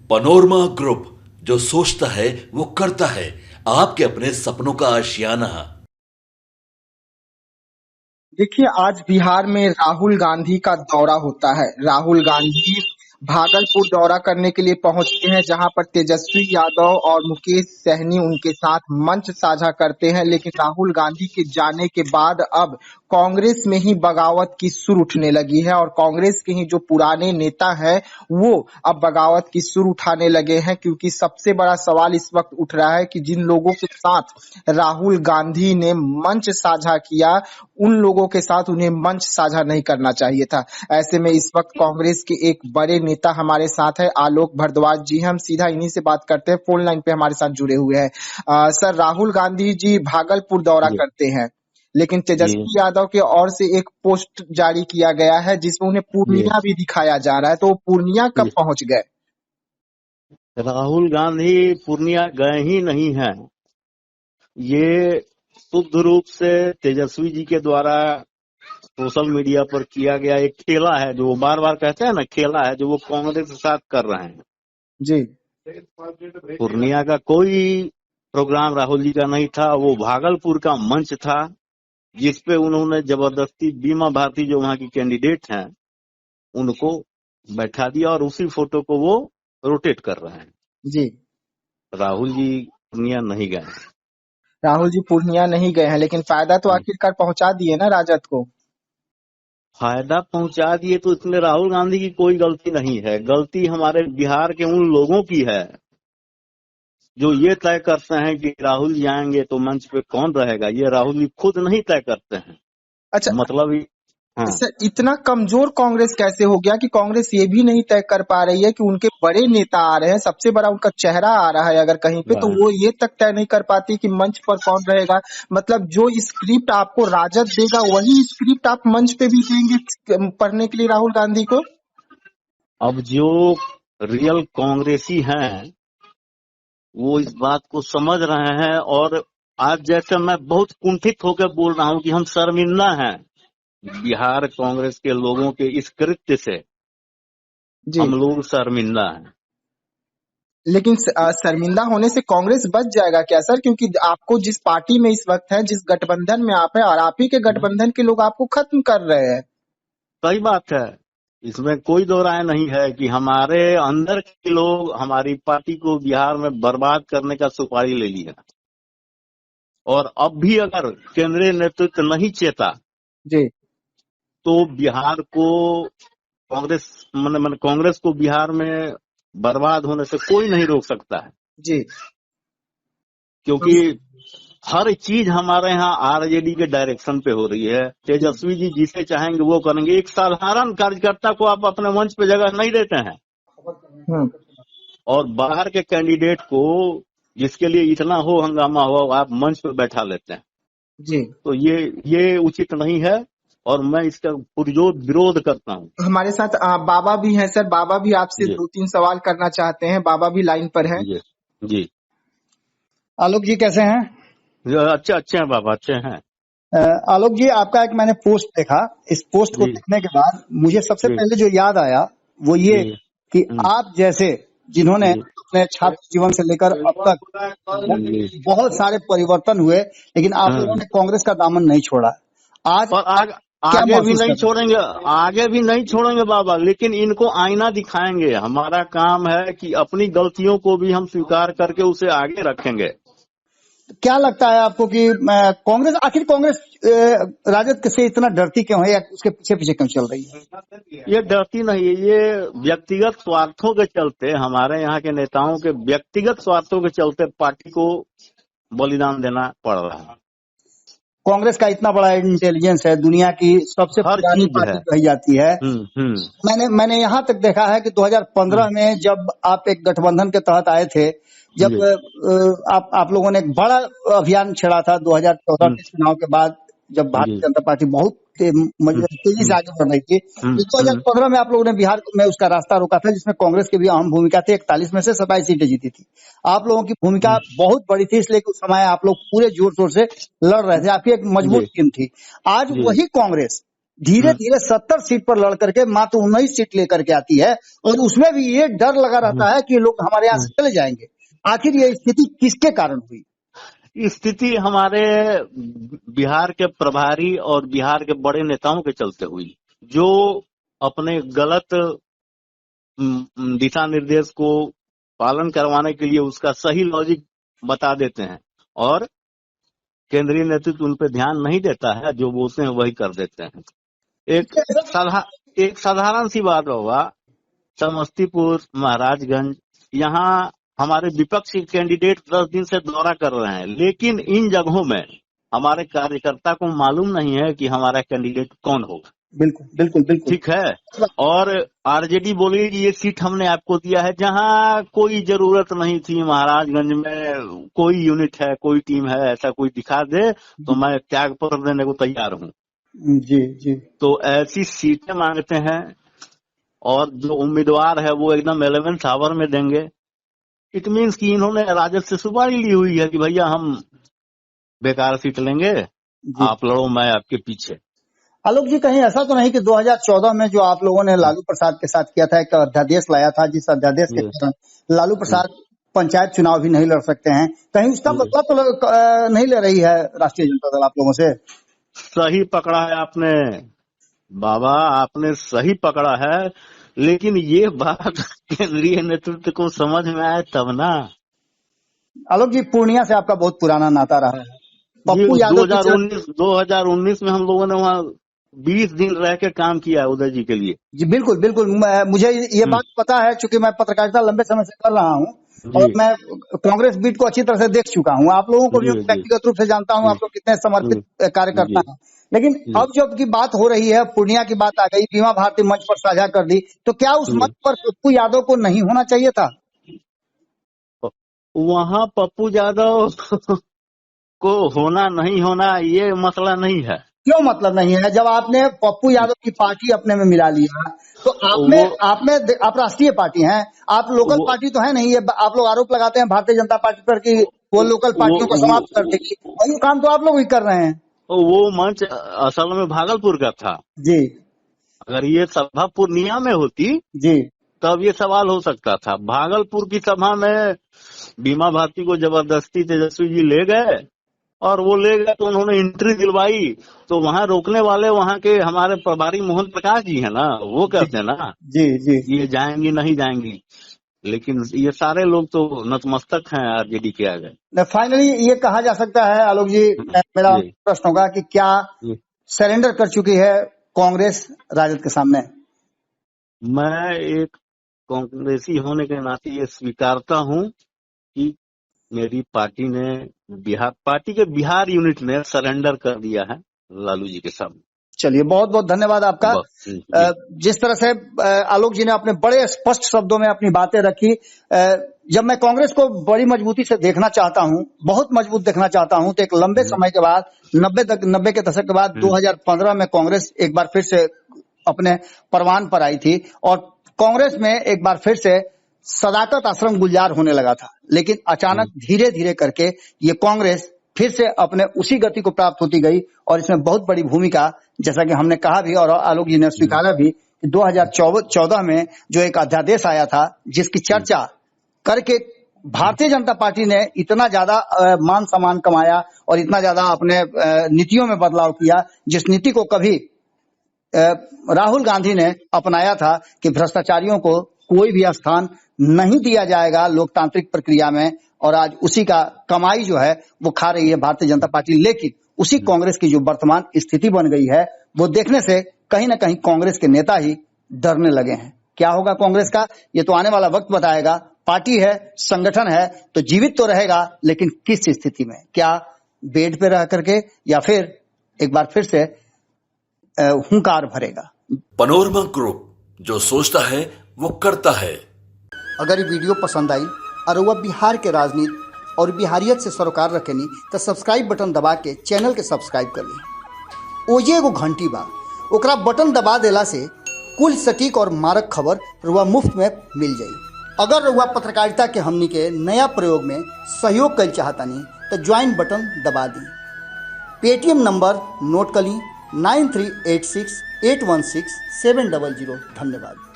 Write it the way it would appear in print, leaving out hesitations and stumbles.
Panorama group, जो सोचता है वो करता है। आपके अपने सपनों का आशियाना। देखिए, आज बिहार में राहुल गांधी का दौरा होता है। राहुल गांधी भागलपुर दौरा करने के लिए पहुंचते हैं, जहां पर तेजस्वी यादव और मुकेश सहनी उनके साथ मंच साझा करते हैं। लेकिन राहुल गांधी के जाने के बाद अब कांग्रेस में ही बगावत की सुर उठने लगी है और कांग्रेस के ही जो पुराने नेता हैं वो अब बगावत की सुर उठाने लगे हैं, क्योंकि सबसे बड़ा सवाल इस वक्त उठ रहा है कि जिन लोगों के साथ राहुल गांधी ने मंच साझा किया, उन लोगों के साथ उन्हें मंच साझा नहीं करना चाहिए था। ऐसे में इस वक्त कांग्रेस के एक बड़े नेता हमारे साथ है, आलोक भारद्वाज जी। हम सीधा इन्हीं से बात करते हैं, फोन लाइन पे हमारे साथ जुड़े हुए हैं। सर, राहुल गांधी जी भागलपुर दौरा जी करते हैं, लेकिन जी तेजस्वी यादव की ओर से एक पोस्ट जारी किया गया है जिसमें उन्हें जी पूर्णिया भी दिखाया जा रहा है। तो वो पूर्णिया कब जी। पहुंच गए? राहुल गांधी पूर्णिया गए ही नहीं हैं। ये शुद्ध रूप से तेजस्वी जी के द्वारा सोशल मीडिया पर किया गया एक खेला है, जो वो बार बार कहते हैं ना, खेला है जो वो कांग्रेस के साथ कर रहे हैं। जी पूर्णिया का कोई प्रोग्राम राहुल जी का नहीं था, वो भागलपुर का मंच था, जिसपे उन्होंने जबरदस्ती बीमा भारती, जो वहां की कैंडिडेट हैं, उनको बैठा दिया और उसी फोटो को वो रोटेट कर रहे हैं। जी। राहुल जी पूर्णिया नहीं गए। राहुल जी पूर्णिया नहीं गए हैं, लेकिन फायदा तो आखिरकार पहुंचा दिए ना राजद को। फायदा पहुंचा दिए तो इसमें राहुल गांधी की कोई गलती नहीं है। गलती हमारे बिहार के उन लोगों की है जो ये तय करते हैं कि राहुल जी आएंगे तो मंच पे कौन रहेगा। ये राहुल जी खुद नहीं तय करते हैं। अच्छा मतलब हाँ, सर, इतना कमजोर कांग्रेस कैसे हो गया कि कांग्रेस ये भी नहीं तय कर पा रही है कि उनके बड़े नेता आ रहे हैं, सबसे बड़ा उनका चेहरा आ रहा है अगर कहीं पे, तो वो ये तक तय नहीं कर पाती कि मंच पर कौन रहेगा। मतलब जो स्क्रिप्ट आपको राजद देगा वही स्क्रिप्ट आप मंच पे भी देंगे पढ़ने के लिए राहुल गांधी को। अब जो रियल कांग्रेसी हैं वो इस बात को समझ रहे हैं, और आज जैसे मैं बहुत कुंठित होकर बोल रहा हूं कि हम शर्मिंदा हैं बिहार कांग्रेस के लोगों के इस कृत्य से। जी, हम लोग शर्मिंदा हैं। लेकिन शर्मिंदा होने से कांग्रेस बच जाएगा क्या सर? क्योंकि आपको जिस पार्टी में इस वक्त है, जिस गठबंधन में आप है, और आप ही के गठबंधन के लोग आपको खत्म कर रहे हैं। सही बात है, इसमें कोई दो राय नहीं है कि हमारे अंदर के लोग हमारी पार्टी को बिहार में बर्बाद करने का सुपारी ले लिया। और अब भी अगर केंद्रीय नेतृत्व नहीं चेता जी तो बिहार को कांग्रेस को बिहार में बर्बाद होने से कोई नहीं रोक सकता है। जी। क्योंकि हर चीज हमारे यहाँ आरजेडी के डायरेक्शन पे हो रही है। तेजस्वी जी जिसे चाहेंगे वो करेंगे। एक साधारण कार्यकर्ता को आप अपने मंच पे जगह नहीं देते हैं, हम्म। और बाहर के कैंडिडेट को, जिसके लिए इतना हो हंगामा हो, आप मंच पे बैठा लेते हैं। जी, तो ये उचित नहीं है और मैं इसका पुरजोर विरोध करता हूँ। हमारे साथ बाबा भी हैं सर। बाबा भी आपसे जी 2-3 सवाल करना चाहते हैं। बाबा भी लाइन पर हैं। जी जी। आलोक जी कैसे हैं? अच्छे हैं बाबा, अच्छे हैं। आलोक जी, आपका एक मैंने पोस्ट देखा। इस पोस्ट को जी देखने के बाद मुझे सबसे जी पहले जो याद आया वो ये जी कि आप जैसे जिन्होंने जी अपने छात्र जीवन से लेकर अब तक जी। बहुत सारे परिवर्तन हुए, लेकिन आप हाँ। लोगों ने कांग्रेस का दामन नहीं छोड़ा। आज और क्या आगे भी महसूस नहीं कर रहे छोड़ेंगे, आगे भी नहीं छोड़ेंगे बाबा, लेकिन इनको आईना दिखाएंगे। हमारा काम है कि अपनी गलतियों को भी हम स्वीकार करके उसे आगे रखेंगे। हैं? क्या लगता है आपको कि कांग्रेस राजद से इतना डरती क्यों है, या उसके पीछे पीछे क्यों चल रही है? ये डरती नहीं है, ये व्यक्तिगत स्वार्थों के चलते, हमारे यहाँ के नेताओं के व्यक्तिगत स्वार्थों के चलते पार्टी को बलिदान देना पड़ रहा है। कांग्रेस का इतना बड़ा इंटेलिजेंस है, दुनिया की सबसे हर पुरानी चीज पार्टी है। कही जाती है। मैंने यहाँ तक देखा है कि 2015 में जब आप एक गठबंधन के तहत आए थे, जब जी आप लोगों ने एक बड़ा अभियान छेड़ा था 2014 के चुनाव के बाद, जब भारतीय जी जनता पार्टी बहुत तेजी से आगे बढ़ रही थी। तो 2015 में आप लोगों ने बिहार में उसका रास्ता रोका था, जिसमें कांग्रेस की भी अहम भूमिका थी। 41 में से 27 सीटें जीती थी। आप लोगों की भूमिका बहुत बड़ी थी, इसलिए उस समय आप लोग पूरे जोर शोर से लड़ रहे थे। आपकी एक मजबूत जी टीम थी। आज जी वही कांग्रेस धीरे धीरे 70 सीट पर लड़ करके मात्र 19 सीट लेकर के आती है, और उसमें भी ये डर लगा रहता है कि लोग हमारे यहाँ से चले जाएंगे। आखिर ये स्थिति किसके कारण हुई? स्थिति हमारे बिहार के प्रभारी और बिहार के बड़े नेताओं के चलते हुई, जो अपने गलत दिशा निर्देश को पालन करवाने के लिए उसका सही लॉजिक बता देते हैं, और केंद्रीय नेतृत्व उन पर ध्यान नहीं देता है, जो बोलते हैं वही कर देते हैं। एक साधारण सी बात होगा, समस्तीपुर, महाराजगंज, यहाँ हमारे विपक्षी कैंडिडेट 10 दिन से दौरा कर रहे हैं, लेकिन इन जगहों में हमारे कार्यकर्ता को मालूम नहीं है कि हमारा कैंडिडेट कौन होगा। बिल्कुल बिल्कुल बिल्कुल ठीक है। और आरजेडी बोली कि ये सीट हमने आपको दिया है, जहां कोई जरूरत नहीं थी। महाराजगंज में कोई यूनिट है, कोई टीम है, ऐसा कोई दिखा दे तो मैं त्याग पत्र देने को तैयार हूँ। जी जी। तो ऐसी सीटें मांगते हैं, और जो उम्मीदवार है वो एकदम 11th आवर में देंगे। इट मीन्स कि इन्होंने राजद से सुपारी ली हुई है कि भैया हम बेकार सीट लेंगे, आप लड़ो, मैं आपके पीछे। आलोक जी, कहीं ऐसा तो नहीं कि 2014 में जो आप लोगों ने लालू प्रसाद के साथ किया था, एक अध्यादेश लाया था, जिस अध्यादेश के कारण लालू प्रसाद पंचायत चुनाव भी नहीं लड़ सकते हैं, कहीं उसका बदला तो नहीं ले रही है राष्ट्रीय जनता दल आप लोगों से? सही पकड़ा है आपने बाबा, आपने सही पकड़ा है, लेकिन ये बात केंद्रीय नेतृत्व को समझ में आए तब ना। आलोक जी, पूर्णिया से आपका बहुत पुराना नाता रहा है। पप्पू यादव 2019 में हम लोगों ने वहाँ 20 दिन रह के काम किया है उदय जी के लिए। जी बिल्कुल बिल्कुल, मुझे ये बात पता है, चूंकि मैं पत्रकारिता लंबे समय से कर रहा हूँ और मैं कांग्रेस बीट को अच्छी तरह से देख चुका हूँ। आप लोगों को भी व्यक्तिगत रूप से जानता हूँ, आप लोग कितने समर्पित कार्यकर्ता हैं। लेकिन अब जब की बात हो रही है, पूर्णिया की बात आ गई, बीमा भारती मंच पर साझा कर दी, तो क्या उस मंच पर पप्पू यादव को नहीं होना चाहिए था? वहाँ पप्पू यादव को होना नहीं होना ये मसला नहीं है। क्यों मतलब नहीं है? जब आपने पप्पू यादव की पार्टी अपने में मिला लिया, तो आप राष्ट्रीय पार्टी हैं, आप लोकल पार्टी तो है नहीं। ये आप लोग आरोप लगाते हैं भारतीय जनता पार्टी पर कि वो लोकल पार्टियों को समाप्त कर देगी, वही काम तो आप लोग भी कर रहे हैं। वो मंच असल में भागलपुर का था जी। अगर ये सभा पूर्णिया में होती जी तब ये सवाल हो सकता था। भागलपुर की सभा में बीमा भारती को जबरदस्ती तेजस्वी जी ले गए, और वो ले गए तो उन्होंने एंट्री दिलवाई, तो वहाँ रोकने वाले वहाँ के हमारे प्रभारी मोहन प्रकाश जी है ना, वो कहते हैं ना जी जी ये जाएंगी नहीं जाएंगी, लेकिन ये सारे लोग तो नतमस्तक हैं आरजेडी के आगे। फाइनली ये कहा जा सकता है आलोक जी, मेरा प्रश्न होगा कि क्या सरेंडर कर चुकी है कांग्रेस राजद के सामने? मैं एक कांग्रेसी होने के नाते ये स्वीकारता हूँ कि मेरी पार्टी ने पार्टी के बिहार यूनिट ने सरेंडर कर दिया है लालू जी के सामने। चलिए, बहुत बहुत धन्यवाद आपका। जिस तरह से आलोक जी ने अपने बड़े स्पष्ट शब्दों में अपनी बातें रखी, जब मैं कांग्रेस को बड़ी मजबूती से देखना चाहता हूं, बहुत मजबूत देखना चाहता हूं, तो एक लंबे समय के बाद 90 के दशक के बाद 2015 में कांग्रेस एक बार फिर से अपने परवान पर आई थी, और कांग्रेस में एक बार फिर से सदाकत आश्रम गुलजार होने लगा था। लेकिन अचानक धीरे धीरे करके ये कांग्रेस फिर से अपने उसी गति को प्राप्त होती गई, और इसमें बहुत बड़ी भूमिका, जैसा कि हमने कहा भी और आलोक जी ने स्वीकारा भी, 2014 में जो एक अध्यादेश आया था जिसकी चर्चा करके भारतीय जनता पार्टी ने इतना ज्यादा मान सम्मान कमाया और इतना ज्यादा अपने नीतियों में बदलाव किया, जिस नीति को कभी राहुल गांधी ने अपनाया था कि भ्रष्टाचारियों को कोई भी स्थान नहीं दिया जाएगा लोकतांत्रिक प्रक्रिया में, और आज उसी का कमाई जो है वो खा रही है भारतीय जनता पार्टी। लेकिन उसी कांग्रेस की जो वर्तमान स्थिति बन गई है, वो देखने से कहीं ना कहीं कांग्रेस के नेता ही डरने लगे हैं। क्या होगा कांग्रेस का, ये तो आने वाला वक्त बताएगा। पार्टी है, संगठन है, तो जीवित तो रहेगा, लेकिन किस स्थिति में, क्या बेड पे रह करके, या फिर एक बार फिर से हुंकार भरेगा। पनोरमा ग्रुप, जो सोचता है वो करता है। अगर ये वीडियो पसंद आई और वह बिहार के राजनीति और बिहारियत से सरोकार रखेनी, तो सब्सक्राइब बटन दबा के चैनल के सब्सक्राइब कर ली। ओजे एगो घंटी बा, ओकरा बटन दबा देला से कुल सटीक और मारक खबर रुआ मुफ्त में मिल जाई। अगर रुआ पत्रकारिता के हमनी के नया प्रयोग में सहयोग कर चाहतानी, तो ज्वाइन बटन दबा दी। पेटीएम नंबर नोट कर ली 9386 816-700। धन्यवाद।